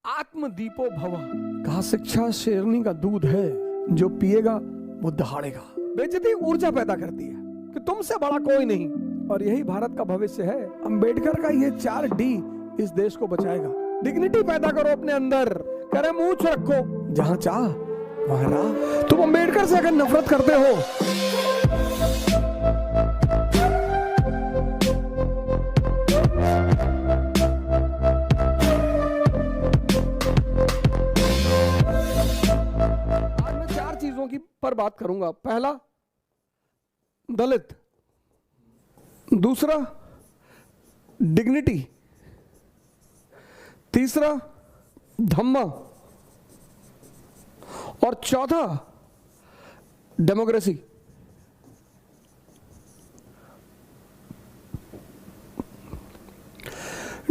आत्मदीपो भव। कहा शिक्षा शेरनी का दूध है, जो पिएगा वो दहाड़ेगा। बेइज्जती ऊर्जा पैदा करती है कि तुमसे बड़ा कोई नहीं, और यही भारत का भविष्य है। अंबेडकर का ये 4D इस देश को बचाएगा। डिग्निटी पैदा करो अपने अंदर, करे मूंछ रखो, जहां चाह वहां राह। तुम अंबेडकर से अगर नफरत करते हो, की पर बात करूंगा। पहला दलित, दूसरा डिग्निटी, तीसरा धम्मा, और चौथा डेमोक्रेसी।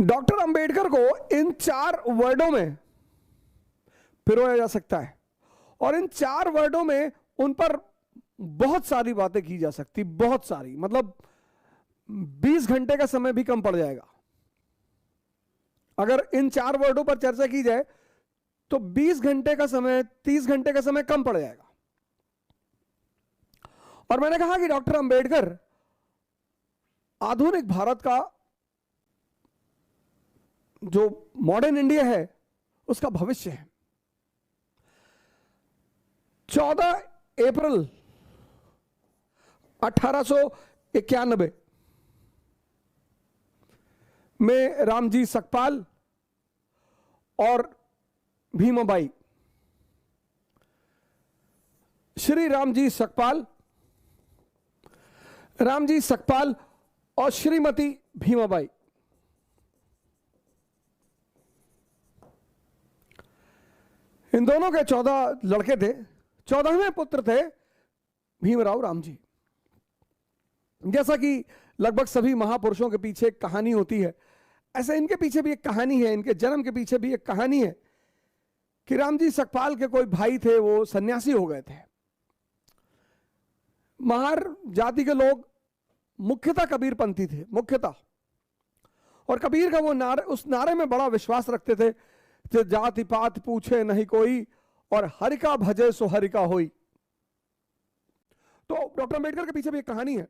डॉक्टर अंबेडकर को इन 4 वर्डों में पिरोया जा सकता है, और इन 4 वर्डों में उन पर बहुत सारी बातें की जा सकती, बहुत सारी, मतलब 20 घंटे का समय भी कम पड़ जाएगा। अगर इन 4 वर्डों पर चर्चा की जाए तो 20 घंटे का समय, 30 घंटे का समय कम पड़ जाएगा। और मैंने कहा कि डॉक्टर अंबेडकर आधुनिक भारत का, जो मॉडर्न इंडिया है, उसका भविष्य है। 14 अप्रैल 1891 में रामजी सकपाल और भीमाबाई, श्री रामजी सकपाल और श्रीमती भीमाबाई, इन दोनों के 14 लड़के थे। 14वें पुत्र थे भीमराव रामजी। जैसा कि लगभग सभी महापुरुषों के पीछे एक कहानी होती है, ऐसे इनके पीछे भी एक कहानी है, इनके जन्म के पीछे भी एक कहानी है कि रामजी सकपाल के कोई भाई थे, वो सन्यासी हो गए थे। महार जाति के लोग मुख्यतः कबीरपंथी थे, मुख्यतः, और कबीर का वो नारे, उस नारे में बड़ा विश्वास रखते थे, जाति पात पूछे नहीं कोई, और हरि का भजे सो हरि का होई। तो डॉक्टर अंबेडकर के पीछे भी एक कहानी है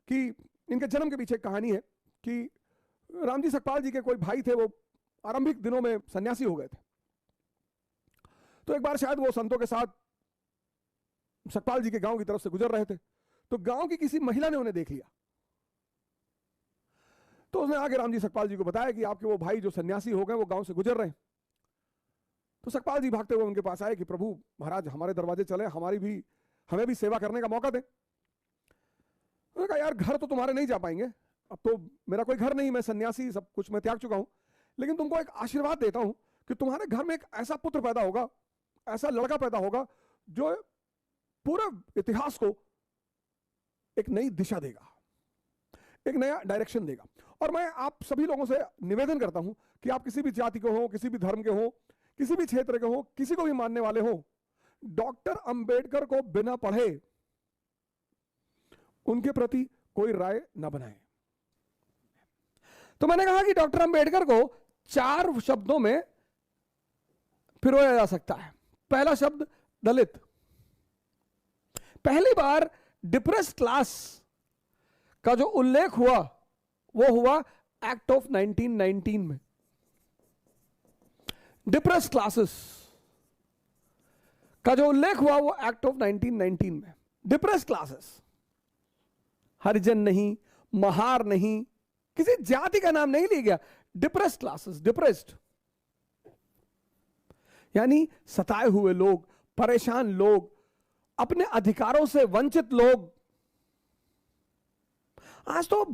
कि इनके जन्म के पीछे एक कहानी है कि रामजी सकपाल जी के कोई भाई थे, वो आरंभिक दिनों में सन्यासी हो गए थे। तो एक बार शायद वो संतों के साथ सकपाल जी के गांव की तरफ से गुजर रहे थे, तो गांव की किसी महिला ने उन्हें देख लिया। तो उसने आके रामजी सकपाल जी को बताया कि आपके वो भाई जो सन्यासी हो गए, वो गांव से गुजर रहे हैं। तो सकपाल जी भागते हुए उनके पास आए कि प्रभु महाराज, हमारे दरवाजे चले, हमें भी सेवा करने का मौका दे। उन्होंने कहा यार, घर तो तुम्हारे नहीं जा पाएंगे, अब तो मेरा कोई घर नहीं, मैं सन्यासी, सब कुछ मैं त्याग चुका हूं, लेकिन तुमको एक आशीर्वाद देता हूं कि तुम्हारे घर में एक ऐसा पुत्र पैदा होगा, ऐसा लड़का पैदा होगा, जो पूरे इतिहास को एक नई दिशा देगा, एक नया डायरेक्शन देगा। और मैं आप सभी लोगों से निवेदन करता हूं कि आप किसी भी जाति के हो, किसी भी धर्म के हो, किसी भी क्षेत्र के हो, किसी को भी मानने वाले हो, डॉक्टर अंबेडकर को बिना पढ़े उनके प्रति कोई राय न बनाए। तो मैंने कहा कि डॉक्टर अंबेडकर को 4 शब्दों में पिरोया जा सकता है। पहला शब्द दलित। पहली बार डिप्रेस्ड क्लास का जो उल्लेख हुआ, वो हुआ एक्ट ऑफ 1919 में। डिप्रेस्ड क्लासेस का जो उल्लेख हुआ, वो एक्ट ऑफ 1919 में। डिप्रेस्ड क्लासेस, हरिजन नहीं, महार नहीं, किसी जाति का नाम नहीं लिया गया। डिप्रेस्ड क्लासेस, डिप्रेस्ड यानी सताए हुए लोग, परेशान लोग, अपने अधिकारों से वंचित लोग। आज तो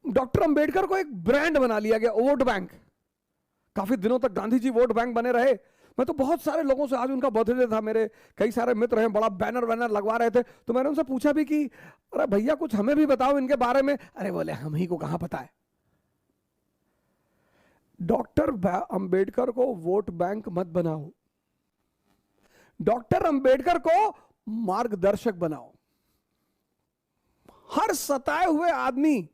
डॉक्टर अंबेडकर को एक ब्रांड बना लिया गया, वोट बैंक। काफी दिनों तक गांधी जी वोट बैंक बने रहे। मैं तो बहुत सारे लोगों से, आज उनका बर्थडे था, मेरे कई सारे मित्र हैं, बड़ा बैनर वैनर लगवा रहे थे, तो मैंने उनसे पूछा भी कि अरे भैया कुछ हमें भी बताओ इनके बारे में। अरे बोले हम ही को कहां पता है। डॉक्टर अंबेडकर को वोट बैंक मत बनाओ, डॉक्टर अंबेडकर को मार्गदर्शक बनाओ। हर सताए हुए आदमी,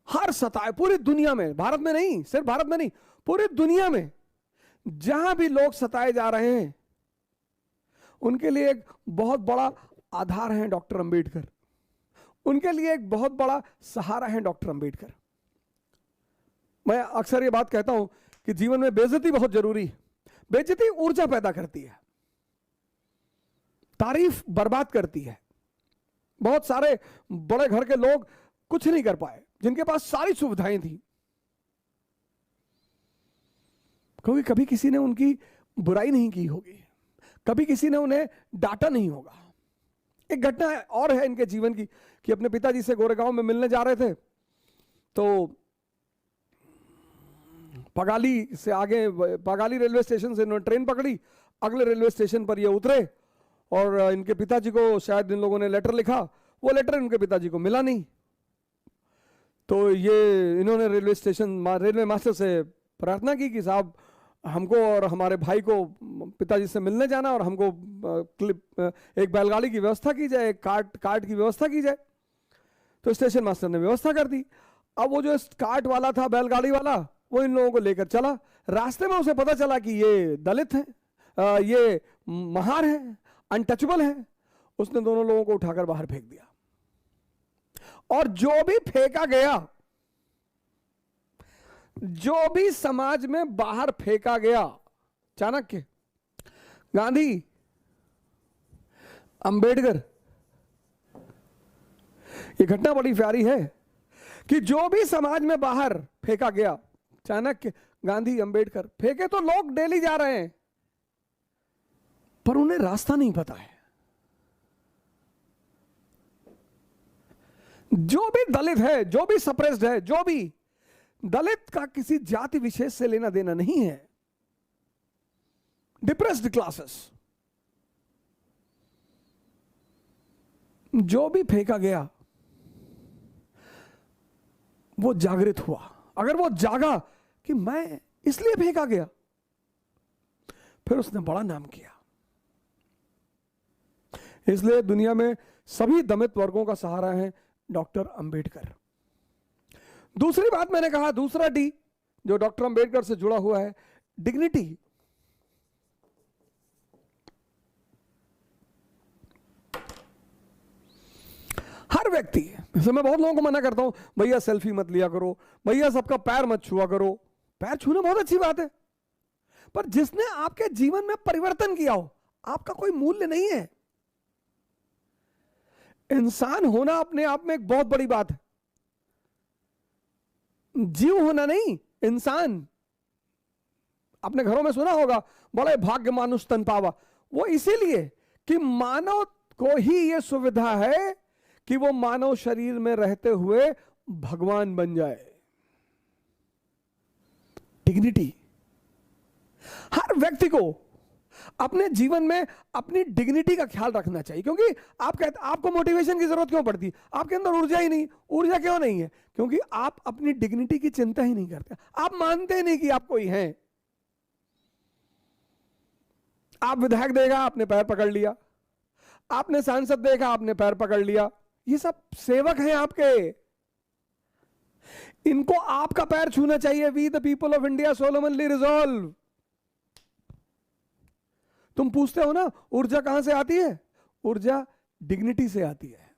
हर सताए, पूरी दुनिया में, भारत में नहीं, सिर्फ भारत में नहीं, पूरी दुनिया में जहां भी लोग सताए जा रहे हैं उनके लिए एक बहुत बड़ा आधार है डॉक्टर अंबेडकर, उनके लिए एक बहुत बड़ा सहारा है डॉक्टर अंबेडकर। मैं अक्सर ये बात कहता हूं कि जीवन में बेइज्जती बहुत जरूरी है। बेइज्जती ऊर्जा पैदा करती है, तारीफ बर्बाद करती है। बहुत सारे बड़े घर के लोग कुछ नहीं कर पाए जिनके पास सारी सुविधाएं थी, क्योंकि कभी किसी ने उनकी बुराई नहीं की होगी, कभी किसी ने उन्हें डांटा नहीं होगा। एक घटना और है इनके जीवन की कि अपने पिताजी से गोरेगांव में मिलने जा रहे थे, तो पगाली से आगे, पगाली रेलवे स्टेशन से इन्होंने ट्रेन पकड़ी, अगले रेलवे स्टेशन पर ये उतरे और इनके पिताजी को शायद इन लोगों ने लेटर लिखा, वो लेटर इनके पिताजी को मिला नहीं। तो ये इन्होंने रेलवे मास्टर से प्रार्थना की कि साहब हमको और हमारे भाई को पिताजी से मिलने जाना और हमको एक बैलगाड़ी की व्यवस्था की जाए, एक कार्ट की व्यवस्था की जाए। तो स्टेशन मास्टर ने व्यवस्था कर दी। अब वो जो कार्ट वाला था, बैलगाड़ी वाला, वो इन लोगों को लेकर चला। रास्ते में उसे पता चला कि ये दलित हैं, ये महार हैं, अनटचेबल हैं। उसने दोनों लोगों को उठाकर बाहर फेंक दिया और जो भी फेंका गया, जो भी समाज में बाहर फेंका गया, चाणक्य, गांधी, अंबेडकर, ये घटना बड़ी प्यारी है कि जो भी समाज में बाहर फेंका गया, चाणक्य, गांधी, अंबेडकर, फेंके तो लोग डेली जा रहे हैं पर उन्हें रास्ता नहीं पता है। जो भी दलित है, जो भी सप्रेस्ड है, जो भी दलित का किसी जाति विशेष से लेना देना नहीं है। डिप्रेस्ड क्लासेस, जो भी फेंका गया वो जागृत हुआ। अगर वो जागा कि मैं इसलिए फेंका गया, फिर उसने बड़ा नाम किया। इसलिए दुनिया में सभी दलित वर्गों का सहारा है डॉक्टर अंबेडकर। दूसरी बात मैंने कहा, दूसरा डी जो डॉक्टर अंबेडकर से जुड़ा हुआ है, डिग्निटी। हर व्यक्ति, जैसे मैं बहुत लोगों को मना करता हूं, भैया सेल्फी मत लिया करो, भैया सबका पैर मत छुआ करो। पैर छूना बहुत अच्छी बात है, पर जिसने आपके जीवन में परिवर्तन किया हो, आपका कोई मूल्य नहीं है। इंसान होना अपने आप में एक बहुत बड़ी बात है, जीव होना नहीं, इंसान। आपने घरों में सुना होगा, बड़े भाग्य मानुष तन पावा। वो इसीलिए कि मानव को ही यह सुविधा है कि वो मानव शरीर में रहते हुए भगवान बन जाए। डिग्निटी। हर व्यक्ति को अपने जीवन में अपनी डिग्निटी का ख्याल रखना चाहिए, क्योंकि आप कहते, आपको मोटिवेशन की जरूरत क्यों पड़ती? आपके अंदर ऊर्जा ही नहीं। ऊर्जा क्यों नहीं है? क्योंकि आप अपनी डिग्निटी की चिंता ही नहीं करते। आप मानते नहीं कि आप कोई हैं। आप विधायक देखा, आपने पैर पकड़ लिया, आपने सांसद देखा, आपने पैर पकड़ लिया। ये सब सेवक हैं आपके, इनको आपका पैर छूना चाहिए। We the people of India solemnly resolve. तुम पूछते हो ना ऊर्जा कहां से आती है? ऊर्जा डिग्निटी से आती है।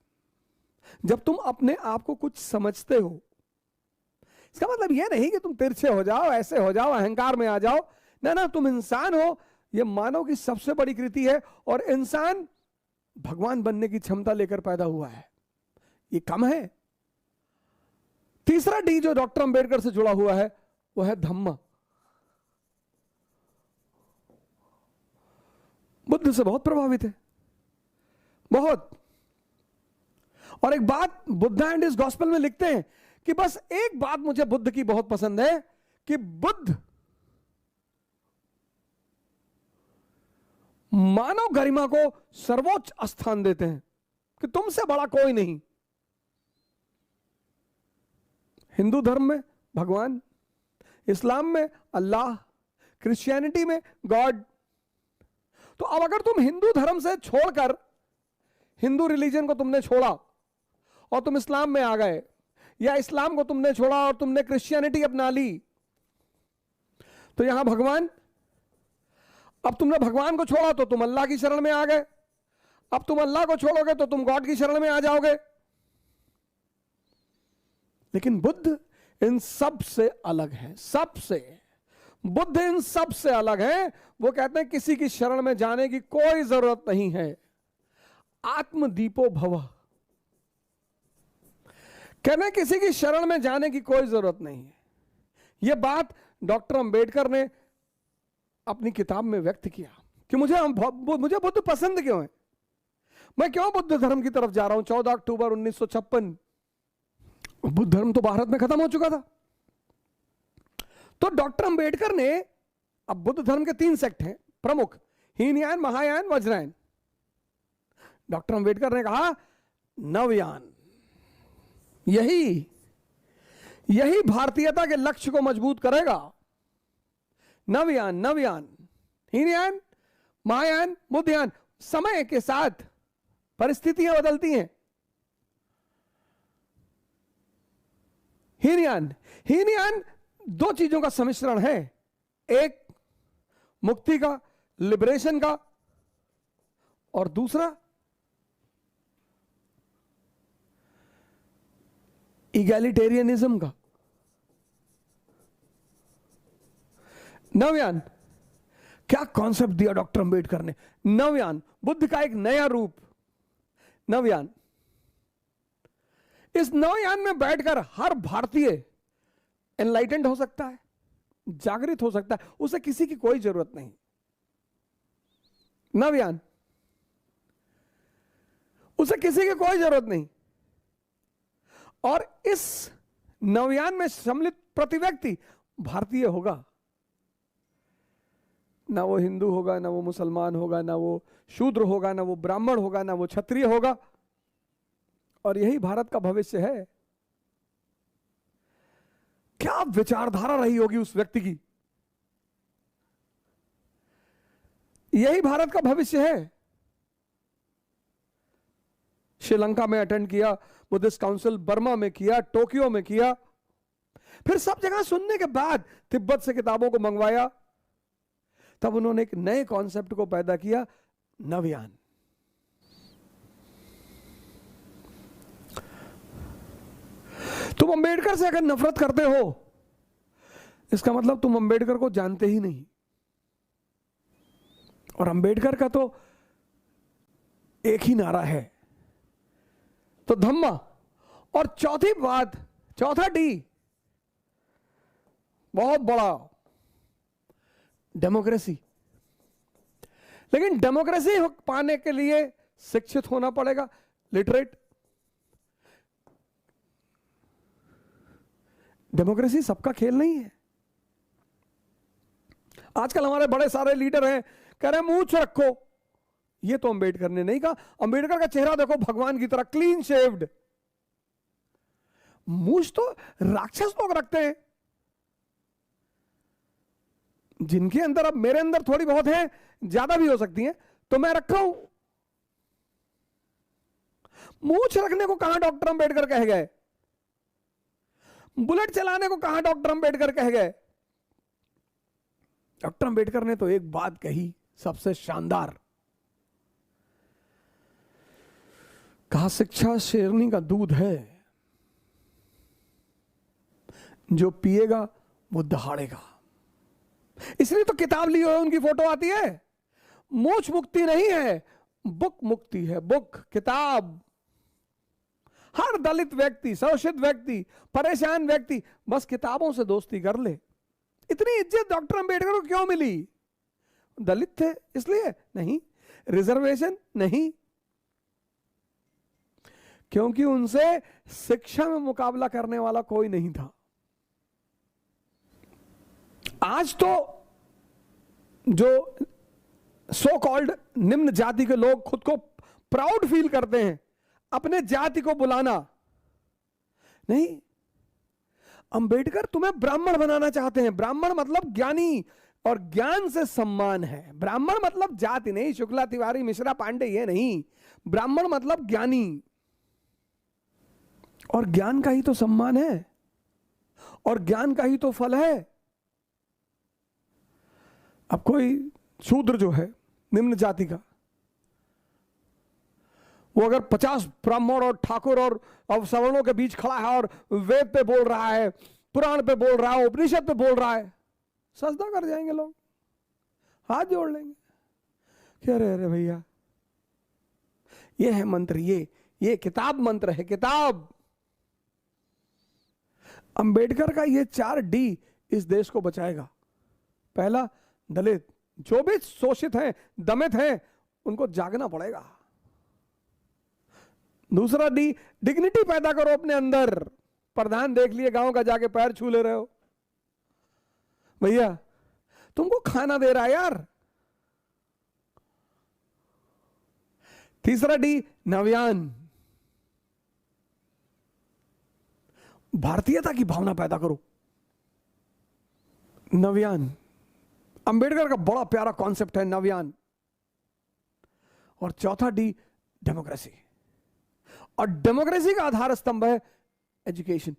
जब तुम अपने आप को कुछ समझते हो, इसका मतलब यह नहीं कि तुम तिरछे हो जाओ, ऐसे हो जाओ, अहंकार में आ जाओ। ना ना, तुम इंसान हो। यह मानव की सबसे बड़ी कृति है, और इंसान भगवान बनने की क्षमता लेकर पैदा हुआ है। ये कम है। तीसरा डी जो डॉक्टर अंबेडकर से जुड़ा हुआ है वो है धम्म। बुद्ध से बहुत प्रभावित है, बहुत। और एक बात बुद्धा एंड इस गॉस्पेल में लिखते हैं कि बस एक बात मुझे बुद्ध की बहुत पसंद है कि बुद्ध मानव गरिमा को सर्वोच्च स्थान देते हैं कि तुमसे बड़ा कोई नहीं। हिंदू धर्म में भगवान, इस्लाम में अल्लाह, क्रिश्चियनिटी में गॉड। तो अब अगर तुम हिंदू धर्म से छोड़कर, हिंदू रिलीजन को तुमने छोड़ा और तुम इस्लाम में आ गए, या इस्लाम को तुमने छोड़ा और तुमने क्रिश्चियनिटी अपना ली, तो यहां भगवान अब तुमने भगवान को छोड़ा तो तुम अल्लाह की शरण में आ गए, अब तुम अल्लाह को छोड़ोगे तो तुम गॉड की शरण में आ जाओगे। लेकिन बुद्ध इन सब से अलग है, सबसे। बुद्ध इन सब से अलग है। वो कहते हैं किसी की शरण में जाने की कोई जरूरत नहीं है। आत्मदीपो भव, कहते हैं किसी की शरण में जाने की कोई जरूरत नहीं है। यह बात डॉक्टर अंबेडकर ने अपनी किताब में व्यक्त किया कि मुझे बुद्ध पसंद क्यों है, मैं क्यों बुद्ध धर्म की तरफ जा रहा हूं। 14 अक्टूबर 1956, बुद्ध धर्म तो भारत में खत्म हो चुका था। तो डॉक्टर अंबेडकर ने, अब बुद्ध धर्म के 3 सेक्ट हैं प्रमुख, हीनयान, महायान, वज्रयान। डॉक्टर अंबेडकर ने कहा नवयान, यही भारतीयता के लक्ष्य को मजबूत करेगा। नवयान, हीनयान, महायान, बुद्धयान। समय के साथ परिस्थितियां बदलती हैं। हीनयान 2 चीजों का सम्मिश्रण है, एक मुक्ति का, लिबरेशन का, और दूसरा इगैलिटेरियनिज्म का। नवयान, क्या कॉन्सेप्ट दिया डॉक्टर अंबेडकर ने। नवयान, बुद्ध का एक नया रूप। नवयान, इस नवयान में बैठकर हर भारतीय एनलाइटेंड हो सकता है, जागृत हो सकता है, उसे किसी की कोई जरूरत नहीं। नवयान, उसे किसी की कोई जरूरत नहीं। और इस नवयान में सम्मिलित प्रति व्यक्ति भारतीय होगा। ना वो हिंदू होगा, ना वो मुसलमान होगा, ना वो शूद्र होगा, ना वो ब्राह्मण होगा, ना वो क्षत्रिय होगा। और यही भारत का भविष्य है। क्या विचारधारा रही होगी उस व्यक्ति की, यही भारत का भविष्य है। श्रीलंका में अटेंड किया, बुद्धिस्ट काउंसिल बर्मा में किया, टोक्यो में किया, फिर सब जगह सुनने के बाद तिब्बत से किताबों को मंगवाया। तब उन्होंने एक नए कॉन्सेप्ट को पैदा किया, नवयान। तुम अंबेडकर से अगर नफरत करते हो, इसका मतलब तुम अंबेडकर को जानते ही नहीं। और अंबेडकर का तो एक ही नारा है, तो धम्मा। और चौथी बात, चौथा डी बहुत बड़ा, डेमोक्रेसी। लेकिन डेमोक्रेसी पाने के लिए शिक्षित होना पड़ेगा, लिटरेट। डेमोक्रेसी सबका खेल नहीं है। आजकल हमारे बड़े सारे लीडर हैं, कह रहे हैं मूंछ रखो। ये तो अंबेडकर ने नहीं कहा। अंबेडकर का चेहरा देखो भगवान की तरह, क्लीन शेव्ड। मूंछ तो राक्षस लोग रखते हैं, जिनके अंदर, अब मेरे अंदर थोड़ी बहुत है, ज्यादा भी हो सकती है, तो मैं रखा हूं। मूंछ रखने को कहां डॉक्टर अंबेडकर कह गए, बुलेट चलाने को कहां डॉक्टर अंबेडकर कह गए। डॉक्टर अंबेडकर ने तो एक बात कही सबसे शानदार, कहा शिक्षा शेरनी का दूध है, जो पिएगा वो दहाड़ेगा। इसलिए तो किताब ली हो उनकी फोटो आती है। मोक्ष मुक्ति नहीं है, बुक मुक्ति है, बुक, किताब। हर दलित व्यक्ति, शोषित व्यक्ति, परेशान व्यक्ति बस किताबों से दोस्ती कर ले। इतनी इज्जत डॉक्टर अंबेडकर को क्यों मिली? दलित थे इसलिए नहीं, रिजर्वेशन नहीं, क्योंकि उनसे शिक्षा में मुकाबला करने वाला कोई नहीं था। आज तो जो सो कॉल्ड निम्न जाति के लोग खुद को प्राउड फील करते हैं, अपने जाति को बुलाना नहीं। अंबेडकर तुम्हें ब्राह्मण बनाना चाहते हैं। ब्राह्मण मतलब ज्ञानी, और ज्ञान से सम्मान है। ब्राह्मण मतलब जाति नहीं, शुक्ला, तिवारी, मिश्रा, पांडे, ये नहीं। ब्राह्मण मतलब ज्ञानी, और ज्ञान का ही तो सम्मान है, और ज्ञान का ही तो फल है। अब कोई शूद्र जो है निम्न जाति का, वो अगर 50 ब्राह्मण और ठाकुर और सवर्णों के बीच खड़ा है और वेद पे बोल रहा है, पुराण पे बोल रहा है, उपनिषद पे बोल रहा है, सजदा कर जाएंगे लोग, हाथ जोड़ लेंगे कि अरे अरे भैया ये है मंत्र, ये किताब मंत्र है, किताब। अंबेडकर का ये 4D इस देश को बचाएगा। पहला, दलित, जो भी शोषित हैं, दमित हैं, उनको जागना पड़ेगा। दूसरा D, डिग्निटी पैदा करो अपने अंदर। प्रधान देख लिए गांव का, जाके पैर छू ले रहे हो, भैया तुमको खाना दे रहा है यार। तीसरा D, नव्यान, भारतीयता की भावना पैदा करो, नव्यान। अंबेडकर का बड़ा प्यारा कॉन्सेप्ट है नव्यान। और चौथा D, डेमोक्रेसी। और डेमोक्रेसी का आधार स्तंभ है एजुकेशन।